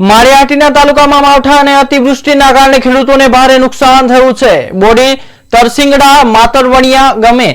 માળિયાહાટીના તાલુકામાં માવઠા અને અતિવૃષ્ટિના કારણે ખેડૂતોને ભારે નુકસાન થયું છે। બોડી તરસિંગડા માતરવણિયા ગામે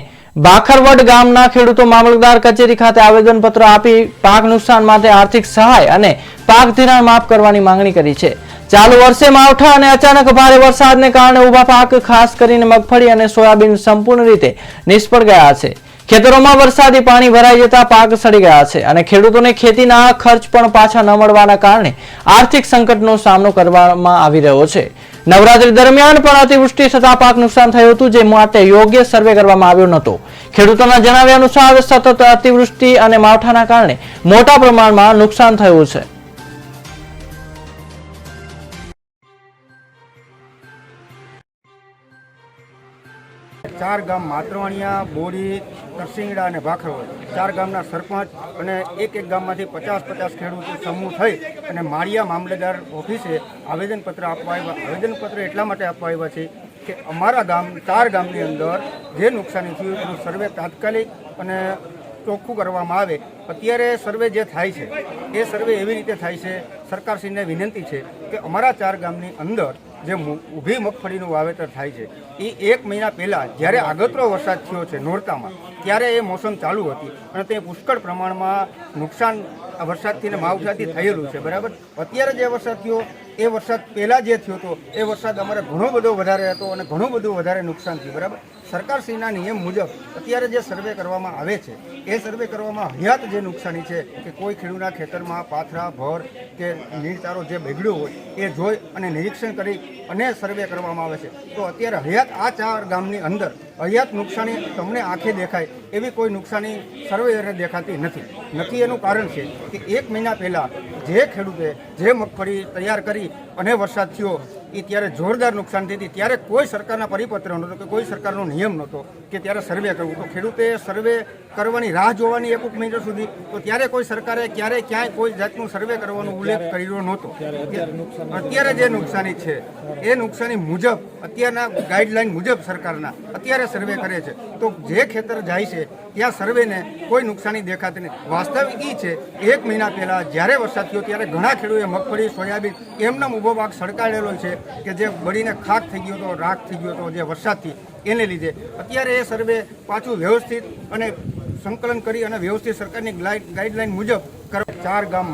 ભાખરવડ ગામના ખેડૂતો મામલતદાર કચેરી ખાતે આવેદનપત્ર આપી પાક નુકસાન માટે આર્થિક સહાય અને પાક ધિરાણ માફ કરવાની માંગણી કરી છે। ચાલુ વર્ષે માવઠા અને અચાનક ભારે વરસાદને કારણે ઊભા પાક ખાસ કરીને મગફળી અને સોયાબીન સંપૂર્ણ રીતે નિષ્ફળ ગયા છે। ખેતરોમાં વરસાદી પાણી ભરાઈ જતા પાક સડી ગયા છે અને ખેડૂતોને ખેતીના ખર્ચ પણ પાછા ન મળવાના કારણે આર્થિક સંકટનો સામનો કરવામાં આવી રહ્યો છે। નવરાત્રી દરમિયાન પણ અતિવૃષ્ટિ થતા પાક નુકસાન થયું હતું, જે માટે યોગ્ય સર્વે કરવામાં આવ્યો નહોતો। ખેડૂતોના જણાવ્યા અનુસાર સતત અતિવૃષ્ટિ અને માવઠાના કારણે મોટા પ્રમાણમાં નુકસાન થયું છે। चार गाम मातरवाणिया, बोरी, तरसिंगड़ा और भाखरवड चार गामना सरपंच અને એક ગામમાંથી 50-50 ખેડૂતો સમૂહ થઈ અને માળિયા મામલતદાર ઓફિસે આવેદનપત્ર આપવા આવ્યા। આવેદનપત્ર એટલા માટે આપવા આવ્યા છે કે અમારા ગામ ચાર ગામની અંદર જે નુકસાની થયું એનું સર્વે તાત્કાલિક અને ચોખ્ખું કરવામાં આવે। અત્યારે સર્વે જે થાય છે એ સર્વે એવી રીતે થાય છે, સરકારશ્રીને વિનંતી છે કે અમારા ચાર ગામની અંદર જે ઊભી મગફળીનું વાવેતર થાય છે એ 1 મહિના પહેલાં જ્યારે આગતરો વરસાદ થયો છે નોરતામાં, ત્યારે એ મોસમ ચાલુ હતી અને તે પુષ્કળ પ્રમાણમાં નુકસાન વરસાદથી ને માવઠાથી થયેલું છે, બરાબર। અત્યારે જે વરસાદ થયો એ વરસાદ પહેલાં જે થયો હતો એ વરસાદ અમારે ઘણો બધો વધારે હતો અને ઘણું બધું વધારે નુકસાન થયું, બરાબર। સરકારશ્રીના નિયમ મુજબ અત્યારે જે સર્વે કરવામાં આવે છે એ સર્વે કરવામાં હયાત જે નુકસાની છે કે કોઈ ખેડૂતના ખેતરમાં પાથરા ભર કે નીરચારો જે બગડ્યો હોય એ જોઈ અને નિરીક્ષણ કરી અને સર્વે કરવામાં આવે છે। તો અત્યારે હયાત આ ચાર ગામની અંદર હયાત નુકસાની તમને આંખે દેખાય એવી કોઈ નુકસાની સર્વેયરને દેખાતી નથી। એનું કારણ છે કે 1 મહિના પહેલાં જે ખેડૂતે જે મગફળી તૈયાર કરી અને વરસાદ થયો એ ત્યારે જોરદાર નુકસાન થઈ હતી, ત્યારે કોઈ સરકારના પરિપત્ર નહોતો કે કોઈ સરકારનો નિયમ નહોતો કે ત્યારે સર્વે કરવું। તો ખેડૂતે સર્વે કરવાની રાહ જોવાની 1 મહિના સુધી, તો ત્યારે કોઈ સરકારે ક્યાંય કોઈ જાતનું સર્વે કરવાનો ઉલ્લેખ કર્યો નહોતો। અત્યારે જે નુકસાની છે એ નુકસાની મુજબ અત્યારના ગાઈડલાઈન મુજબ સરકારના અત્યારે સર્વે કરે છે, તો જે ખેતર જાય છે ત્યાં સર્વેને કોઈ નુકસાની દેખાતી નહીં। વાસ્તવિક એ છે 1 મહિના પહેલાં જ્યારે વરસાદ થયો ત્યારે ઘણા ખેડૂતોએ મગફળી સોયાબીન એમનો ઊભો પાક સડકાયેલો છે કે જે બળીને ખાક થઈ ગયો હતો, રાખ થઈ ગયો હતો જે વરસાદથી, એને લીધે અત્યારે એ સર્વે પાછું વ્યવસ્થિત અને સંકલન કરી અને વ્યવસ્થિત સરકારની ગાઈડલાઈન મુજબ ચાર ગામ